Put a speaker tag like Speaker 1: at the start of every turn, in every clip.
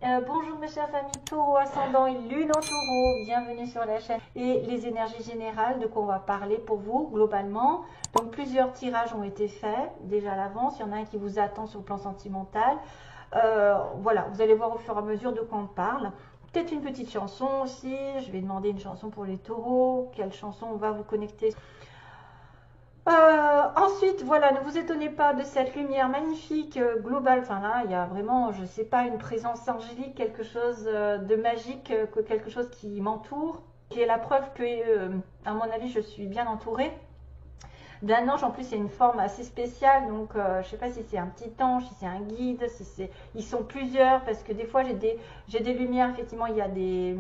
Speaker 1: Bonjour mes chers amis Taureau ascendant et Lune en Taureau, bienvenue sur la chaîne et les énergies générales de quoi on va parler pour vous globalement. Donc plusieurs tirages ont été faits déjà à l'avance, il y en a un qui vous attend sur le plan sentimental. Voilà, vous allez voir au fur et à mesure de quoi on parle. Peut-être une petite chanson aussi, je vais demander une chanson pour les taureaux, quelle chanson on va vous connecter. Ensuite, voilà, ne vous étonnez pas de cette lumière magnifique globale. Enfin là, il y a vraiment, je ne sais pas, une présence angélique, quelque chose de magique, quelque chose qui m'entoure, qui est la preuve que, à mon avis, je suis bien entourée d'un ange. En plus, c'est une forme assez spéciale, donc je ne sais pas si c'est un petit ange, si c'est un guide, si c'est, ils sont plusieurs, parce que des fois j'ai des lumières, effectivement, il y a des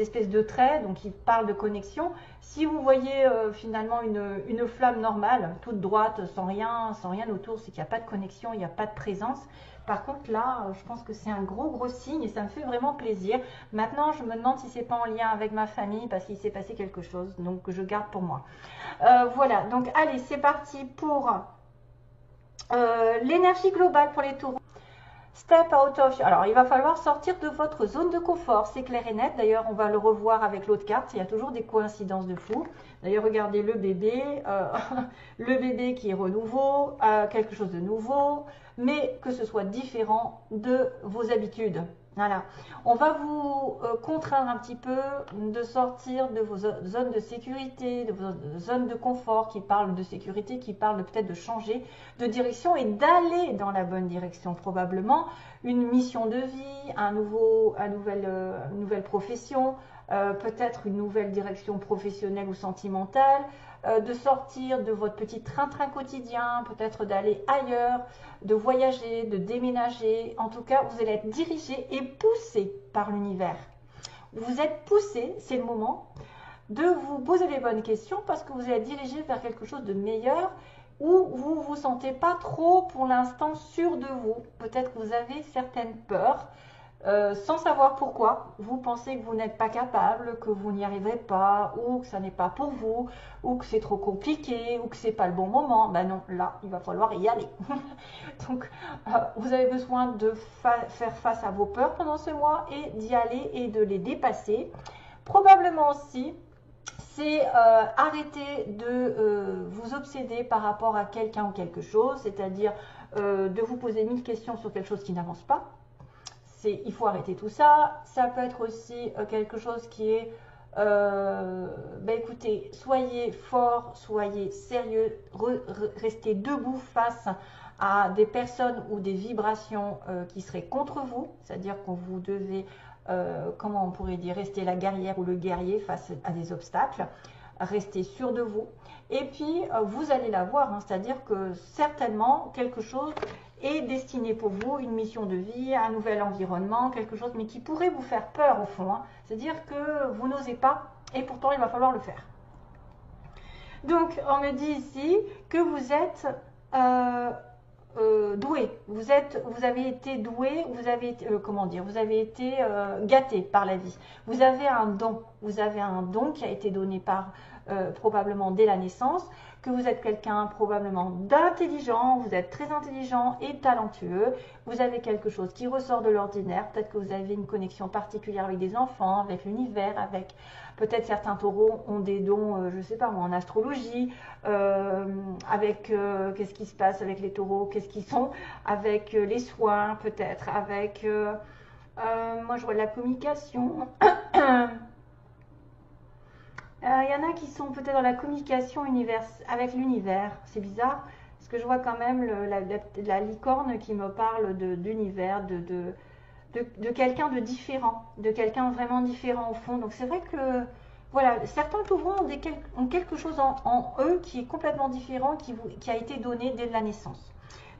Speaker 1: espèces de traits, donc ils parlent de connexion. Si vous voyez finalement une flamme normale, toute droite, sans rien autour, c'est qu'il n'y a pas de connexion, il n'y a pas de présence. Par contre, là, je pense que c'est un gros signe et ça me fait vraiment plaisir. Maintenant, je me demande si c'est pas en lien avec ma famille parce qu'il s'est passé quelque chose, donc je garde pour moi. Voilà, donc allez, c'est parti pour l'énergie globale pour les taureaux. Step out of. Alors, il va falloir sortir de votre zone de confort, c'est clair et net. D'ailleurs, on va le revoir avec l'autre carte. Il y a toujours des coïncidences de fou. D'ailleurs, regardez le bébé, le bébé qui est renouveau, quelque chose de nouveau, mais que ce soit différent de vos habitudes. Voilà. On va vous contraindre un petit peu de sortir de vos zones de sécurité, de vos zones de confort qui parlent de sécurité, qui parlent peut-être de changer de direction et d'aller dans la bonne direction probablement. Une mission de vie, une nouvelle profession, peut-être une nouvelle direction professionnelle ou sentimentale, de sortir de votre petit train-train quotidien, peut-être d'aller ailleurs, de voyager, de déménager. En tout cas, vous allez être dirigé et poussé par l'univers. Vous êtes poussé, c'est le moment de vous poser les bonnes questions parce que vous allez être dirigé vers quelque chose de meilleur où vous ne vous sentez pas trop pour l'instant sûr de vous. Peut-être que vous avez certaines peurs. Sans savoir pourquoi, vous pensez que vous n'êtes pas capable, que vous n'y arriverez pas, ou que ça n'est pas pour vous, ou que c'est trop compliqué, ou que c'est pas le bon moment. Ben non, là, il va falloir y aller. Donc, vous avez besoin de faire face à vos peurs pendant ce mois et d'y aller et de les dépasser. Probablement aussi, c'est arrêter de vous obséder par rapport à quelqu'un ou quelque chose, c'est-à-dire de vous poser 1000 questions sur quelque chose qui n'avance pas. Il faut arrêter tout ça. Ça peut être aussi quelque chose qui est, écoutez, soyez fort, soyez sérieux, restez debout face à des personnes ou des vibrations qui seraient contre vous, c'est-à-dire que vous devez, comment on pourrait dire, rester la guerrière ou le guerrier face à des obstacles, restez sûr de vous. Et puis, vous allez la voir, hein, c'est-à-dire que certainement quelque chose est destiné pour vous, une mission de vie, un nouvel environnement, quelque chose, mais qui pourrait vous faire peur au fond. Hein. C'est-à-dire que vous n'osez pas, et pourtant il va falloir le faire. Donc, on me dit ici que vous êtes doué. Vous avez été doué, vous avez été, vous avez été gâté par la vie. Vous avez un don. Vous avez un don qui a été donné par probablement dès la naissance, que vous êtes quelqu'un probablement d'intelligent, vous êtes très intelligent et talentueux, vous avez quelque chose qui ressort de l'ordinaire, peut-être que vous avez une connexion particulière avec des enfants, avec l'univers, avec peut-être certains taureaux ont des dons, je ne sais pas moi, en astrologie, avec qu'est-ce qui se passe avec les taureaux, qu'est-ce qu'ils sont, avec les soins peut-être, avec, moi je vois de la communication. Il y en a qui sont peut-être dans la communication avec l'univers. C'est bizarre, parce que je vois quand même la licorne qui me parle d'univers, de quelqu'un de différent, de quelqu'un vraiment différent au fond. Donc c'est vrai que, voilà, certains taureaux ont quelque chose en eux qui est complètement différent, qui a été donné dès la naissance.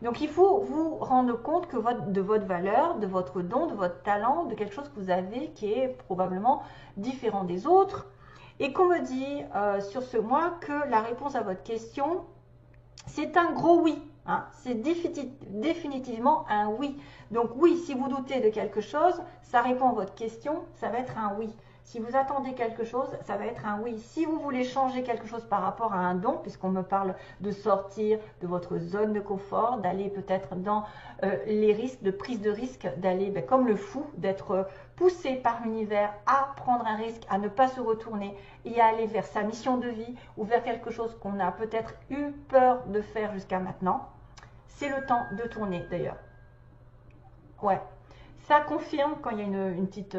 Speaker 1: Donc il faut vous rendre compte que de votre valeur, de votre don, de votre talent, de quelque chose que vous avez qui est probablement différent des autres. Et qu'on me dit sur ce mois que la réponse à votre question, c'est un gros oui. Hein. C'est définitivement un oui. Donc oui, si vous doutez de quelque chose, ça répond à votre question, ça va être un oui. Si vous attendez quelque chose, ça va être un oui. Si vous voulez changer quelque chose par rapport à un don, puisqu'on me parle de sortir de votre zone de confort, d'aller peut-être dans les risques, de prise de risque, d'aller comme le fou, d'être poussé par l'univers à prendre un risque, à ne pas se retourner et à aller vers sa mission de vie ou vers quelque chose qu'on a peut-être eu peur de faire jusqu'à maintenant, c'est le temps de tourner d'ailleurs. Ouais, ça confirme quand il y a une petite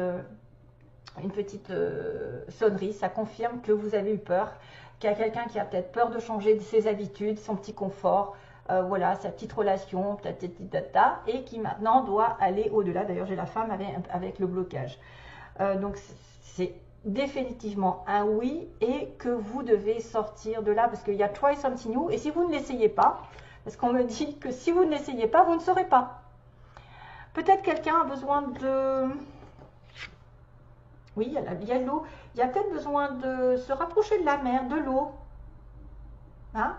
Speaker 1: sonnerie, ça confirme que vous avez eu peur, qu'il y a quelqu'un qui a peut-être peur de changer ses habitudes, son petit confort, voilà, sa petite relation, tata, et qui maintenant doit aller au-delà. D'ailleurs, j'ai la femme avec le blocage. Donc, c'est définitivement un oui et que vous devez sortir de là parce qu'il y a try something new. Et si vous ne l'essayez pas, parce qu'on me dit que si vous ne l'essayez pas, vous ne saurez pas. Peut-être quelqu'un a besoin de... Oui, il y a de l'eau. Il y a peut-être besoin de se rapprocher de la mer, de l'eau. Hein?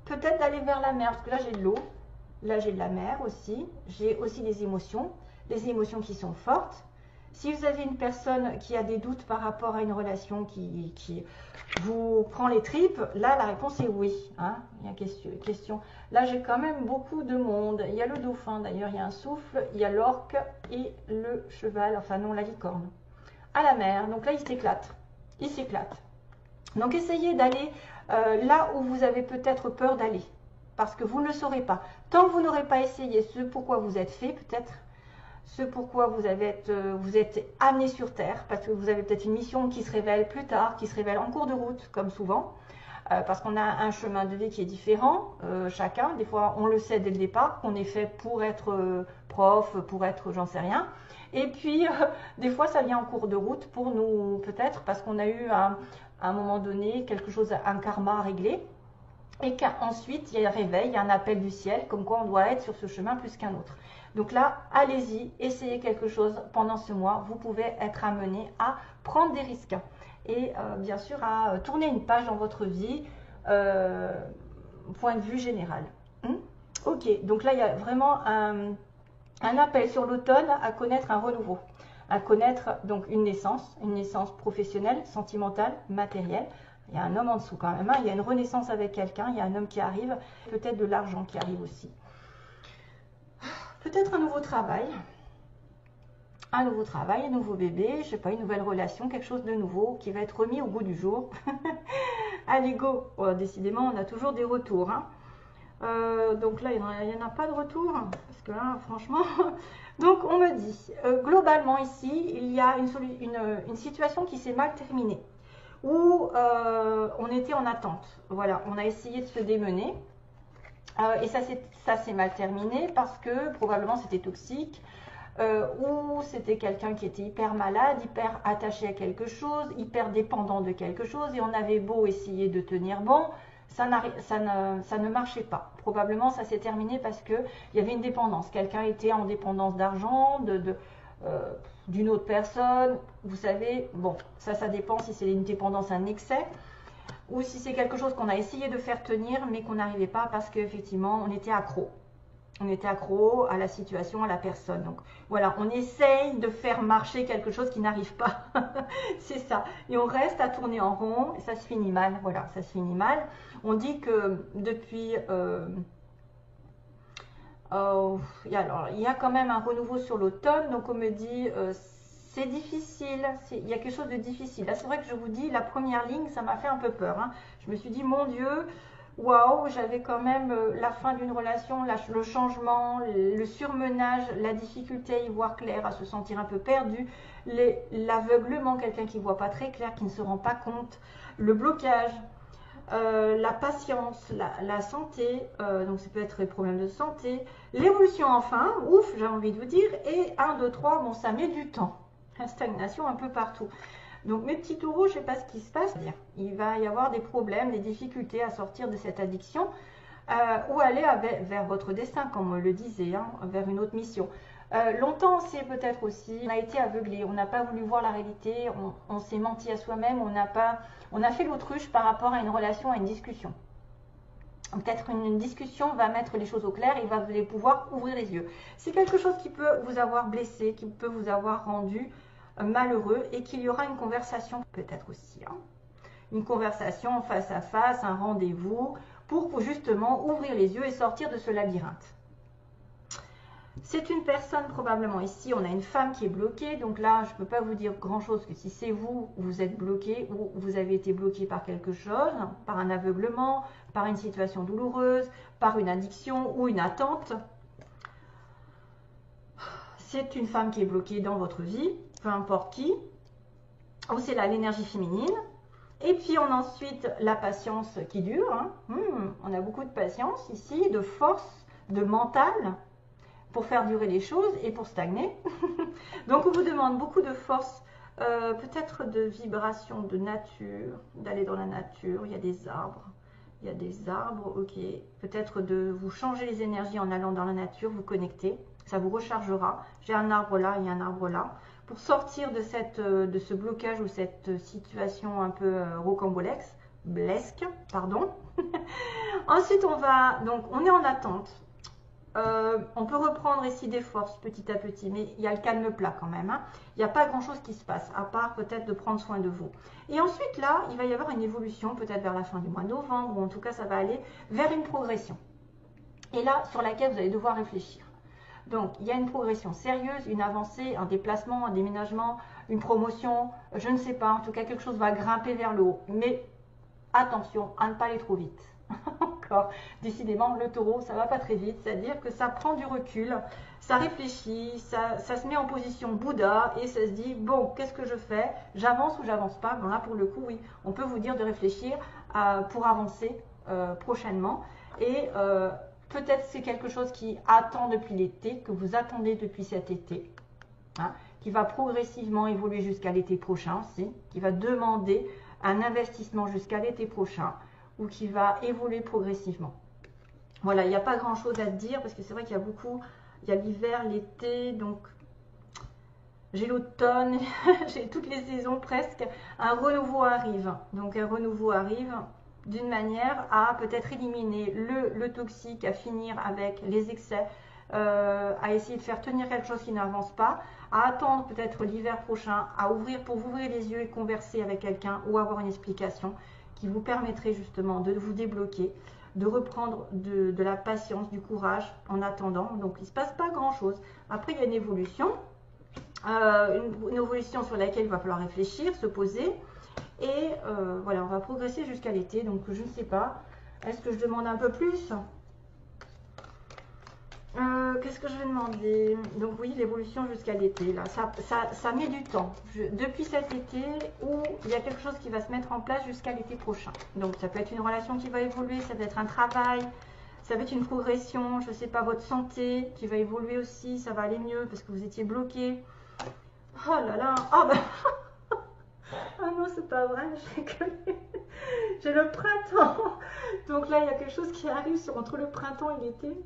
Speaker 1: Peut-être d'aller vers la mer, parce que là j'ai de l'eau. Là j'ai de la mer aussi. J'ai aussi des émotions qui sont fortes. Si vous avez une personne qui a des doutes par rapport à une relation qui vous prend les tripes, là la réponse est oui. Hein? Il y a question. Là j'ai quand même beaucoup de monde. Il y a le dauphin d'ailleurs, il y a un souffle, il y a l'orque et le cheval, enfin non, la licorne. À la mer, donc là il s'éclate. Il s'éclate. Donc essayez d'aller là où vous avez peut-être peur d'aller. Parce que vous ne le saurez pas. Tant que vous n'aurez pas essayé ce pourquoi vous êtes fait, peut-être, ce pourquoi vous êtes amené sur Terre, parce que vous avez peut-être une mission qui se révèle plus tard, qui se révèle en cours de route, comme souvent, parce qu'on a un chemin de vie qui est différent, chacun. Des fois, on le sait dès le départ, qu'on est fait pour être prof, pour être j'en sais rien. Et puis, des fois, ça vient en cours de route pour nous, peut-être, parce qu'on a eu à un moment donné quelque chose, un karma à régler. Et qu'ensuite, il y a un réveil, il y a un appel du ciel, comme quoi on doit être sur ce chemin plus qu'un autre. Donc là, allez-y, essayez quelque chose pendant ce mois. Vous pouvez être amené à prendre des risques. Et bien sûr, à tourner une page dans votre vie, point de vue général. Ok, donc là, il y a vraiment un appel sur l'automne à connaître un renouveau. À connaître donc une naissance professionnelle, sentimentale, matérielle. Il y a un homme en dessous quand même, hein. Il y a une renaissance avec quelqu'un, il y a un homme qui arrive, peut-être de l'argent qui arrive aussi. Peut-être un nouveau travail, un nouveau bébé, je ne sais pas, une nouvelle relation, quelque chose de nouveau qui va être remis au goût du jour. Allez, go! Oh, décidément, on a toujours des retours. Hein. Donc là, il n'y en a pas de retour, parce que là, franchement... Donc, on me dit, globalement ici, il y a une situation qui s'est mal terminée. Où on était en attente. Voilà, on a essayé de se démener et ça s'est mal terminé parce que probablement c'était toxique ou c'était quelqu'un qui était hyper malade, hyper attaché à quelque chose, hyper dépendant de quelque chose et on avait beau essayer de tenir bon, ça ne marchait pas. Probablement ça s'est terminé parce qu'il y avait une dépendance. Quelqu'un était en dépendance d'argent, d'une autre personne, vous savez, bon, ça dépend si c'est une dépendance, un excès, ou si c'est quelque chose qu'on a essayé de faire tenir, mais qu'on n'arrivait pas parce qu'effectivement, on était accro. On était accro à la situation, à la personne. Donc voilà, on essaye de faire marcher quelque chose qui n'arrive pas. C'est ça. Et on reste à tourner en rond, et ça se finit mal. Voilà, ça se finit mal. On dit que depuis... alors, il y a quand même un renouveau sur l'automne, donc on me dit c'est difficile, il y a quelque chose de difficile. Là, c'est vrai que je vous dis, la première ligne, ça m'a fait un peu peur. Hein. Je me suis dit, mon Dieu, waouh, j'avais quand même la fin d'une relation, le changement, le surmenage, la difficulté à y voir clair, à se sentir un peu perdu, l'aveuglement, quelqu'un qui ne voit pas très clair, qui ne se rend pas compte, le blocage. La patience, la santé, donc ça peut être des problèmes de santé, l'évolution enfin, ouf, j'ai envie de vous dire, et 1, 2, 3, bon ça met du temps, la stagnation un peu partout. Donc mes petits taureaux, je ne sais pas ce qui se passe, il va y avoir des problèmes, des difficultés à sortir de cette addiction, ou aller vers votre destin, comme on le disait, hein, vers une autre mission. Longtemps, c'est peut-être aussi, on a été aveuglé, on n'a pas voulu voir la réalité, on s'est menti à soi-même, on a fait l'autruche par rapport à une relation, à une discussion. Peut-être une discussion va mettre les choses au clair et va pouvoir ouvrir les yeux. C'est quelque chose qui peut vous avoir blessé, qui peut vous avoir rendu malheureux et qu'il y aura une conversation, peut-être aussi, hein, une conversation face à face, un rendez-vous, pour justement ouvrir les yeux et sortir de ce labyrinthe. C'est une personne probablement ici, on a une femme qui est bloquée, donc là je ne peux pas vous dire grand chose que si c'est vous, vous êtes bloqué ou vous avez été bloqué par quelque chose, par un aveuglement, par une situation douloureuse, par une addiction ou une attente. C'est une femme qui est bloquée dans votre vie, peu importe qui, ou c'est là l'énergie féminine. Et puis on a ensuite la patience qui dure, hein. On a beaucoup de patience ici, de force, de mental, pour faire durer les choses et pour stagner. Donc on vous demande beaucoup de force, peut-être de vibration, de nature, d'aller dans la nature, il y a des arbres, ok. Peut-être de vous changer les énergies en allant dans la nature, vous connecter, ça vous rechargera. J'ai un arbre là, il y a un arbre là. Pour sortir de ce blocage ou cette situation un peu rocambolesque, pardon. Ensuite on est en attente. On peut reprendre ici des forces petit à petit, mais il y a le calme plat quand même, hein. Il n'y a pas grand chose qui se passe, à part peut-être de prendre soin de vous. Et ensuite là, il va y avoir une évolution, peut-être vers la fin du mois de novembre, ou en tout cas ça va aller vers une progression. Et là, sur laquelle vous allez devoir réfléchir. Donc, il y a une progression sérieuse, une avancée, un déplacement, un déménagement, une promotion, je ne sais pas, en tout cas quelque chose va grimper vers le haut. Mais attention à ne pas aller trop vite. Encore, décidément, le taureau, ça va pas très vite, c'est-à-dire que ça prend du recul, ça réfléchit, ça se met en position Bouddha et ça se dit, bon, qu'est-ce que je fais? J'avance ou j'avance pas? Bon, là, pour le coup, oui, on peut vous dire de réfléchir pour avancer prochainement. Et peut-être c'est quelque chose qui attend depuis l'été, que vous attendez depuis cet été, hein, qui va progressivement évoluer jusqu'à l'été prochain aussi, qui va demander un investissement jusqu'à l'été prochain, ou qui va évoluer progressivement. Voilà, il n'y a pas grand chose à dire, parce que c'est vrai qu'il y a beaucoup, il y a l'hiver, l'été, donc j'ai l'automne, j'ai toutes les saisons presque, un renouveau arrive. Donc un renouveau arrive d'une manière à peut-être éliminer le toxique, à finir avec les excès, à essayer de faire tenir quelque chose qui n'avance pas, à attendre peut-être l'hiver prochain, à ouvrir pour vous ouvrir les yeux et converser avec quelqu'un ou avoir une explication qui vous permettrait justement de vous débloquer, de reprendre de la patience, du courage en attendant. Donc il ne se passe pas grand chose. Après il y a une évolution, une évolution sur laquelle il va falloir réfléchir, se poser. Et voilà, on va progresser jusqu'à l'été. Donc je ne sais pas, est-ce que je demande un peu plus? Qu'est-ce que je vais demander? Donc oui, l'évolution jusqu'à l'été, là, ça met du temps. Depuis cet été, où il y a quelque chose qui va se mettre en place jusqu'à l'été prochain. Donc ça peut être une relation qui va évoluer, ça peut être un travail, ça peut être une progression, je ne sais pas, votre santé qui va évoluer aussi, ça va aller mieux parce que vous étiez bloqué. Oh là là, oh bah... ah non, c'est pas vrai, j'ai le printemps. Donc là, il y a quelque chose qui arrive entre le printemps et l'été.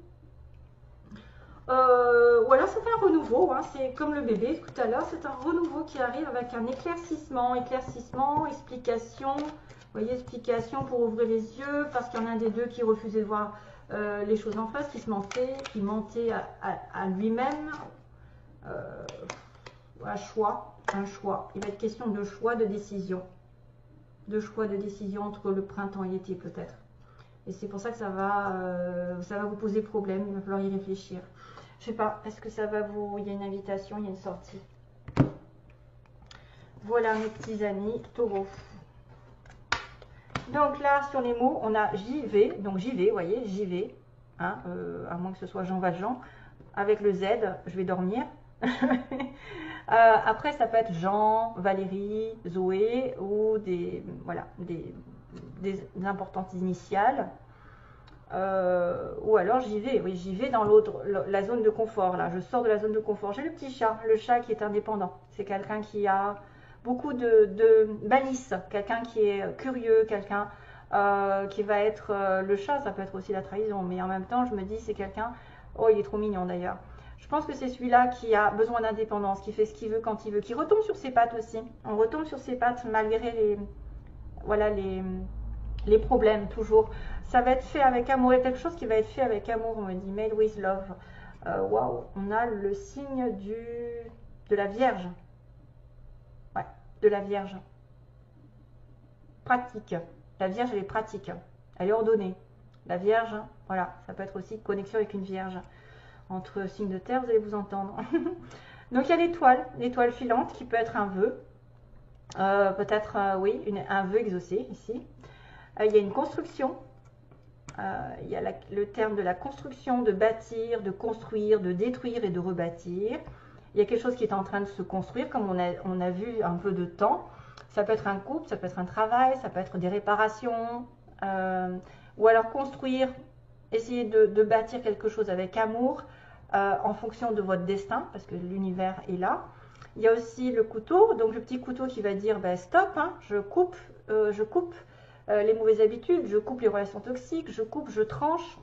Speaker 1: Ou alors c'est un renouveau, hein, c'est comme le bébé tout à l'heure, c'est un renouveau qui arrive avec un éclaircissement, explication, vous voyez, explication pour ouvrir les yeux, parce qu'il y en a un des deux qui refusait de voir les choses en face, qui se mentait, qui mentait à lui-même, un choix, il va être question de choix, de décision entre le printemps et l'été peut-être. Et c'est pour ça que ça va vous poser problème, il va falloir y réfléchir. Je sais pas, est-ce que ça va vous... Il y a une invitation, il y a une sortie. Voilà mes petits amis taureaux. Donc là, sur les mots, on a j'y vais. Donc j'y vais, vous voyez, j'y vais. Hein, à moins que ce soit Jean Valjean. Avec le Z, je vais dormir. Après, ça peut être Jean, Valérie, Zoé ou des importantes initiales. Ou alors j'y vais, oui, j'y vais dans la zone de confort, là, je sors de la zone de confort. J'ai le petit chat, le chat qui est indépendant. C'est quelqu'un qui a beaucoup de malice, quelqu'un qui est curieux, quelqu'un qui va être... le chat, ça peut être aussi la trahison, mais en même temps, je me dis, c'est quelqu'un... Oh, il est trop mignon d'ailleurs. Je pense que c'est celui-là qui a besoin d'indépendance, qui fait ce qu'il veut quand il veut, qui retombe sur ses pattes aussi. On retombe sur ses pattes malgré les problèmes, toujours. Ça va être fait avec amour. Il y a quelque chose qui va être fait avec amour, on me dit. Made with love. Waouh, on a le signe de la Vierge. de la Vierge. Pratique. La Vierge, elle est pratique. Elle est ordonnée. La Vierge, voilà, ça peut être aussi connexion avec une Vierge. Entre signes de terre, vous allez vous entendre. Donc il y a l'étoile filante qui peut être un vœu. Peut-être, oui, un vœu exaucé ici. Il y a une construction. Il y a le terme de la construction, de bâtir, de construire, de détruire et de rebâtir. Il y a quelque chose qui est en train de se construire, comme on a vu un peu de temps. Ça peut être un couple, ça peut être un travail, ça peut être des réparations. Ou alors construire, essayer de bâtir quelque chose avec amour en fonction de votre destin, parce que l'univers est là. Il y a aussi le couteau, donc le petit couteau qui va dire ben, stop, hein, je coupe les mauvaises habitudes, je coupe les relations toxiques, je coupe, je tranche.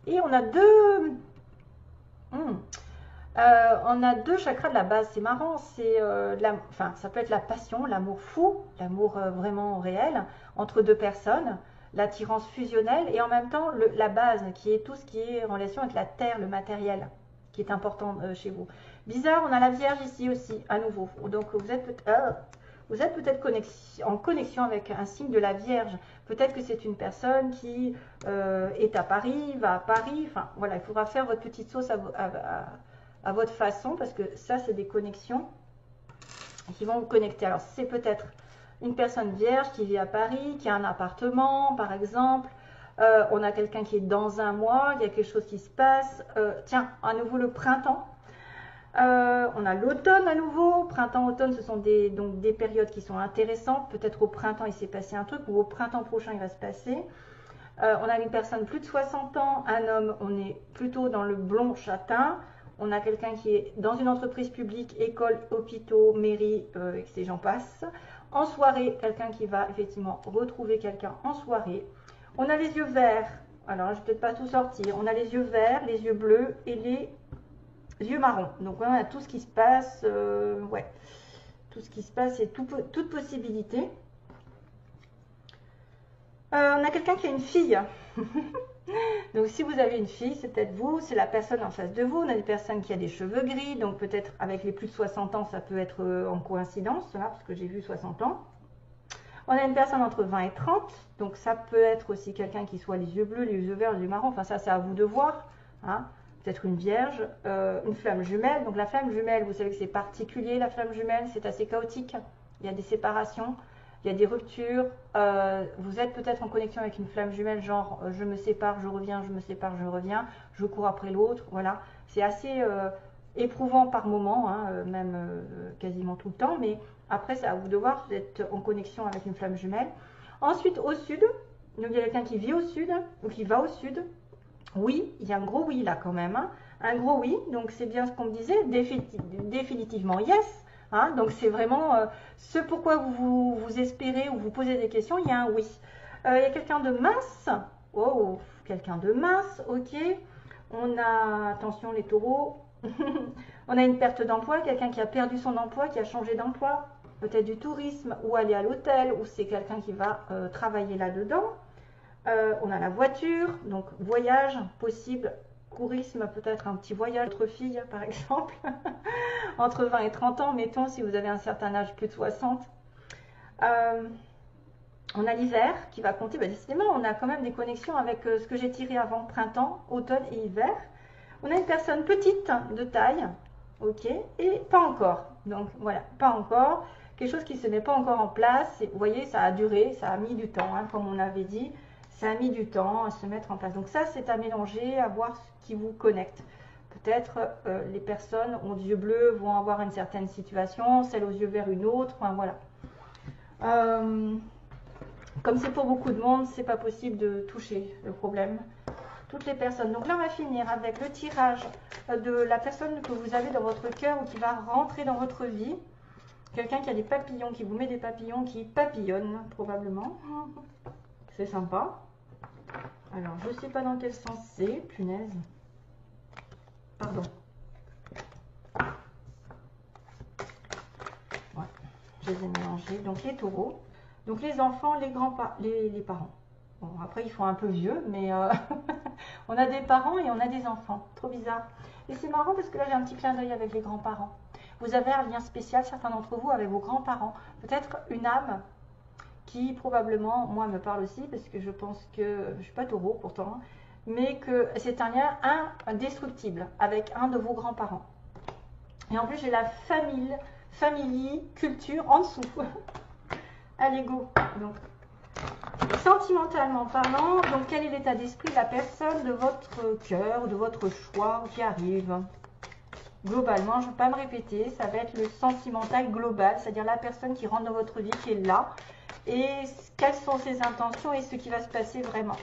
Speaker 1: Et on a deux chakras de la base, c'est marrant, c'est ça peut être la passion, l'amour fou, l'amour vraiment réel entre deux personnes, l'attirance fusionnelle et en même temps la base qui est tout ce qui est en relation avec la terre, le matériel qui est important chez vous. Bizarre, on a la Vierge ici aussi, à nouveau. Donc vous êtes peut-être en connexion avec un signe de la Vierge. Peut-être que c'est une personne qui est à Paris, va à Paris. Enfin, voilà, il faudra faire votre petite sauce à votre façon parce que ça, c'est des connexions qui vont vous connecter. Alors, c'est peut-être une personne vierge qui vit à Paris, qui a un appartement, par exemple. On a quelqu'un qui est dans un mois, il y a quelque chose qui se passe. Tiens, à nouveau le printemps. On a l'automne à nouveau. Printemps, automne, ce sont donc des périodes qui sont intéressantes. Peut-être au printemps, il s'est passé un truc, ou au printemps prochain, il va se passer. On a une personne plus de 60 ans, un homme, on est plutôt dans le blond châtain. On a quelqu'un qui est dans une entreprise publique, école, hôpitaux, mairie, et j'en passe. En soirée, quelqu'un qui va effectivement retrouver quelqu'un en soirée. On a les yeux verts. Alors, je ne vais peut-être pas tout sortir. On a les yeux verts, les yeux bleus et les yeux marrons. Donc, on a tout ce qui se passe. Ouais. Tout ce qui se passe et toute possibilité. On a quelqu'un qui a une fille. Donc, si vous avez une fille, c'est peut-être vous, c'est la personne en face de vous. On a des personnes qui a des cheveux gris, donc peut-être avec les plus de 60 ans, ça peut être en coïncidence, là, parce que j'ai vu 60 ans. On a une personne entre 20 et 30, donc ça peut être aussi quelqu'un qui soit les yeux bleus, les yeux verts, les yeux marrons. Enfin, ça, c'est à vous de voir. Hein. Peut-être une vierge, une flamme jumelle. Donc, la flamme jumelle, vous savez que c'est particulier, la flamme jumelle, c'est assez chaotique. Il y a des séparations. Il y a des ruptures, vous êtes peut-être en connexion avec une flamme jumelle, genre je me sépare, je reviens, je me sépare, je reviens, je cours après l'autre, voilà. C'est assez éprouvant par moment, hein, même quasiment tout le temps, mais après c'est à vous de voir, vous êtes en connexion avec une flamme jumelle. Ensuite au sud, donc il y a quelqu'un qui vit au sud, ou qui va au sud. Oui, il y a un gros oui là quand même, hein. Un gros oui, donc c'est bien ce qu'on me disait, définitivement yes. Hein, donc c'est vraiment ce pourquoi vous espérez ou vous posez des questions, il y a un oui. Il y a quelqu'un de mince, oh, quelqu'un de mince, ok. On a, attention les taureaux, on a une perte d'emploi, quelqu'un qui a perdu son emploi, qui a changé d'emploi, peut-être du tourisme ou aller à l'hôtel, ou c'est quelqu'un qui va travailler là-dedans. On a la voiture, donc voyage possible. Courisme, peut-être un petit voyage, votre fille par exemple, entre 20 et 30 ans, mettons, si vous avez un certain âge, plus de 60. On a l'hiver qui va compter, bah, décidément, on a quand même des connexions avec ce que j'ai tiré avant, printemps, automne et hiver. On a une personne petite de taille, ok, et pas encore. Donc voilà, pas encore, quelque chose qui ne se met pas encore en place. Et, vous voyez, ça a duré, ça a mis du temps, hein, comme on avait dit. Ça a mis du temps à se mettre en place. Donc ça, c'est à mélanger, à voir ce qui vous connecte. Peut-être les personnes aux yeux bleus vont avoir une certaine situation, celles aux yeux verts une autre. Enfin, voilà. Comme c'est pour beaucoup de monde, c'est pas possible de toucher le problème. Toutes les personnes. Donc là, on va finir avec le tirage de la personne que vous avez dans votre cœur ou qui va rentrer dans votre vie. Quelqu'un qui a des papillons, qui vous met des papillons, qui papillonne probablement. C'est sympa. Alors, je ne sais pas dans quel sens c'est, punaise. Pardon. Ouais, je les ai mélangés. Donc, les taureaux. Donc, les enfants, les parents. Bon, après, ils font un peu vieux, mais on a des parents et on a des enfants. Trop bizarre. Et c'est marrant parce que là, j'ai un petit clin d'œil avec les grands-parents. Vous avez un lien spécial, certains d'entre vous, avec vos grands-parents. Peut-être une âme qui probablement, moi, me parle aussi, parce que je pense que, je ne suis pas taureau pourtant, mais que c'est un lien indestructible avec un de vos grands-parents. Et en plus, j'ai la famille, culture en dessous. Allez, go. Donc, sentimentalement parlant, donc quel est l'état d'esprit de la personne de votre cœur, de votre choix qui arrive? Globalement, je ne vais pas me répéter, ça va être le sentimental global, c'est-à-dire la personne qui rentre dans votre vie, qui est là, et quelles sont ses intentions et ce qui va se passer vraiment.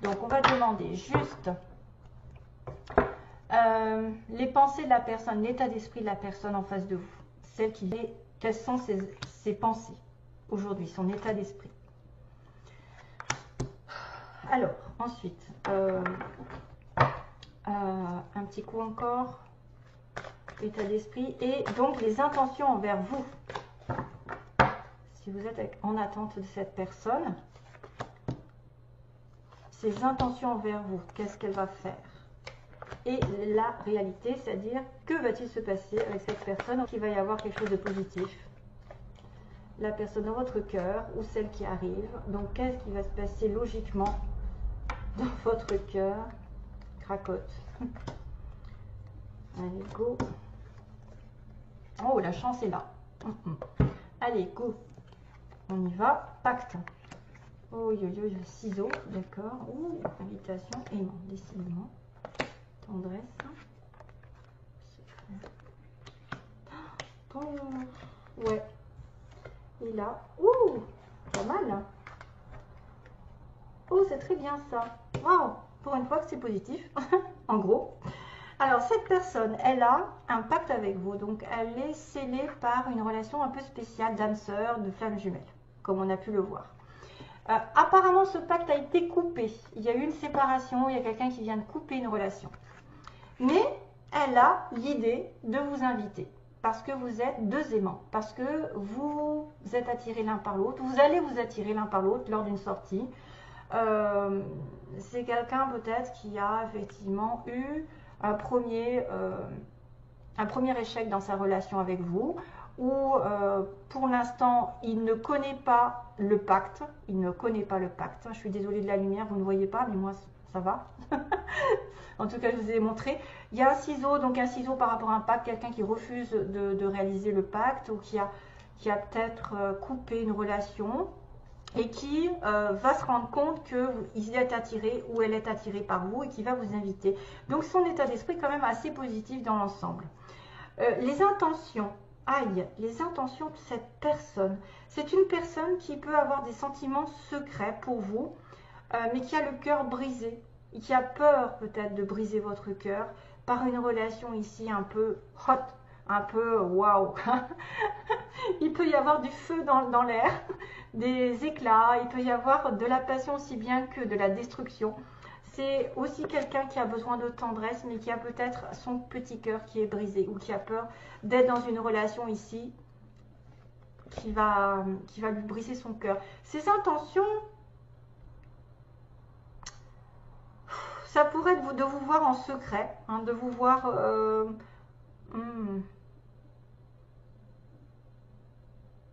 Speaker 1: Donc, on va demander juste les pensées de la personne, l'état d'esprit de la personne en face de vous. Quelles sont ses pensées aujourd'hui, son état d'esprit. Alors, ensuite, un petit coup encore, état d'esprit, et donc les intentions envers vous. Si vous êtes en attente de cette personne, ses intentions envers vous, qu'est-ce qu'elle va faire? Et la réalité, c'est-à-dire, que va-t-il se passer avec cette personne? Qu'il va y avoir quelque chose de positif. La personne dans votre cœur ou celle qui arrive. Donc, qu'est-ce qui va se passer logiquement dans votre cœur? Cracotte. Allez, go. Oh, la chance est là. Allez, go. On y va. Pacte. Oh, ciseaux, d'accord. Ouh, invitation, aimant, décidément. Tendresse. Oh, ouais. Et là, ouh, pas mal. Oh, c'est très bien ça. Waouh, pour une fois que c'est positif, en gros. Alors, cette personne, elle a un pacte avec vous. Donc, elle est scellée par une relation un peu spéciale d'âme sœur, de flamme jumelle, comme on a pu le voir. Apparemment, ce pacte a été coupé. Il y a eu une séparation, il y a quelqu'un qui vient de couper une relation. Mais elle a l'idée de vous inviter. Parce que vous êtes deux aimants. Parce que vous êtes attirés l'un par l'autre. Vous allez vous attirer l'un par l'autre lors d'une sortie. C'est quelqu'un peut-être qui a effectivement eu un premier échec dans sa relation avec vous, où pour l'instant il ne connaît pas le pacte. Il ne connaît pas le pacte. Je suis désolée de la lumière, vous ne voyez pas, mais moi ça va. En tout cas, je vous ai montré. Il y a un ciseau, donc un ciseau par rapport à un pacte, quelqu'un qui refuse de réaliser le pacte ou qui a peut-être coupé une relation et qui va se rendre compte qu'il est attiré ou elle est attirée par vous et qui va vous inviter. Donc son état d'esprit est quand même assez positif dans l'ensemble. Les intentions, les intentions de cette personne. C'est une personne qui peut avoir des sentiments secrets pour vous, mais qui a le cœur brisé, et qui a peur peut-être de briser votre cœur par une relation ici un peu hot, un peu waouh. Il peut y avoir du feu dans l'air, des éclats, il peut y avoir de la passion aussi bien que de la destruction. C'est aussi quelqu'un qui a besoin de tendresse, mais qui a peut-être son petit cœur qui est brisé ou qui a peur d'être dans une relation ici qui va lui briser son cœur. Ses intentions, ça pourrait être de vous voir en secret, hein, de vous voir...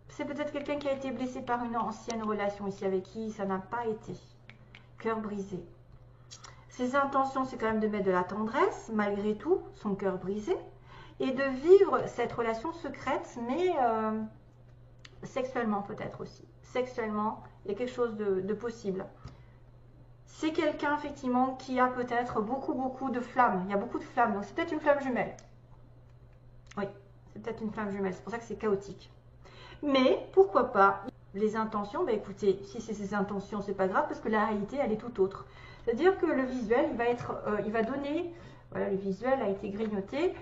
Speaker 1: C'est peut-être quelqu'un qui a été blessé par une ancienne relation ici avec qui ça n'a pas été. Cœur brisé. Ses intentions, c'est quand même de mettre de la tendresse, malgré tout, son cœur brisé, et de vivre cette relation secrète, mais sexuellement peut-être aussi. Sexuellement, il y a quelque chose de possible. C'est quelqu'un, effectivement, qui a peut-être beaucoup de flammes. Il y a beaucoup de flammes, donc c'est peut-être une flamme jumelle. Oui, c'est peut-être une flamme jumelle, c'est pour ça que c'est chaotique. Mais, pourquoi pas, les intentions, bah écoutez, si c'est ses intentions, c'est pas grave, parce que la réalité, elle est tout autre. C'est-à-dire que le visuel, il va donner, voilà, le visuel a été grignoté,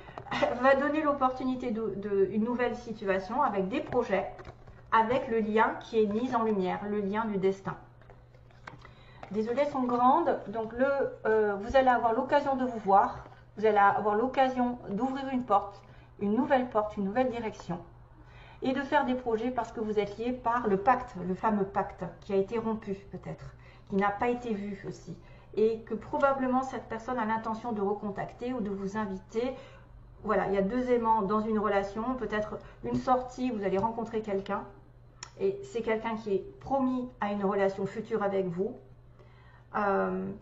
Speaker 1: va donner l'opportunité d'une nouvelle situation avec des projets, avec le lien qui est mis en lumière, le lien du destin. Désolée, elles sont grandes, donc vous allez avoir l'occasion de vous voir, vous allez avoir l'occasion d'ouvrir une nouvelle direction, et de faire des projets parce que vous êtes liés par le pacte, le fameux pacte qui a été rompu peut-être, qui n'a pas été vu aussi, et que probablement cette personne a l'intention de recontacter ou de vous inviter voilà, il y a 2 aimants dans une relation, peut-être une sortie, vous allez rencontrer quelqu'un, et c'est quelqu'un qui est promis à une relation future avec vous.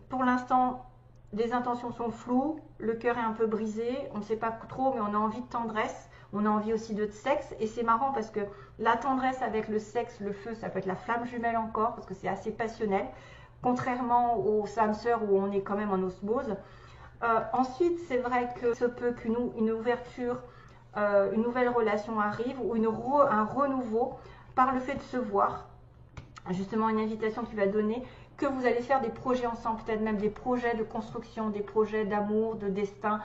Speaker 1: Pour l'instant, les intentions sont floues, le cœur est un peu brisé, on ne sait pas trop, mais on a envie de tendresse, on a envie aussi de sexe, et c'est marrant parce que la tendresse avec le sexe, le feu, ça peut être la flamme jumelle encore, parce que c'est assez passionnel, contrairement aux âmes sœurs où on est quand même en osmose. Ensuite, c'est vrai que se peut qu'une ouverture, une nouvelle relation arrive, ou un renouveau par le fait de se voir, justement une invitation qui va donner que vous allez faire des projets ensemble, peut-être même des projets de construction, des projets d'amour, de destin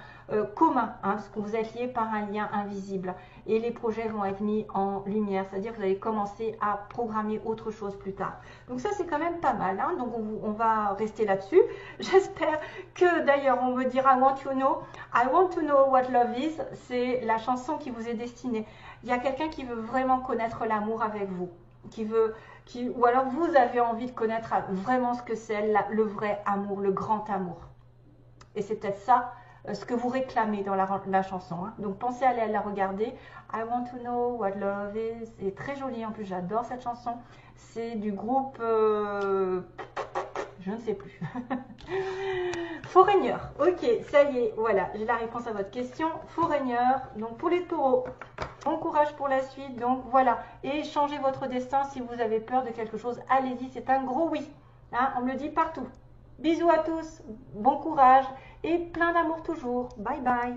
Speaker 1: commun, hein, parce que vous êtes liés par un lien invisible. Et les projets vont être mis en lumière, c'est-à-dire que vous allez commencer à programmer autre chose plus tard. Donc ça, c'est quand même pas mal, hein, donc on va rester là-dessus. J'espère que, d'ailleurs, on me dira I want to know what love is, c'est la chanson qui vous est destinée. Il y a quelqu'un qui veut vraiment connaître l'amour avec vous, ou alors vous avez envie de connaître vraiment ce que c'est le vrai amour, le grand amour. Et c'est peut-être ça ce que vous réclamez dans la chanson. Hein. Donc pensez à aller la regarder. I want to know what love is. C'est très joli en plus, j'adore cette chanson. C'est du groupe, je ne sais plus. Foreigner. Ok, ça y est, voilà, j'ai la réponse à votre question. Foreigner, donc pour les taureaux. Bon courage pour la suite, donc voilà. Et changez votre destin si vous avez peur de quelque chose. Allez-y, c'est un gros oui. Hein, on me le dit partout. Bisous à tous, bon courage et plein d'amour toujours. Bye bye.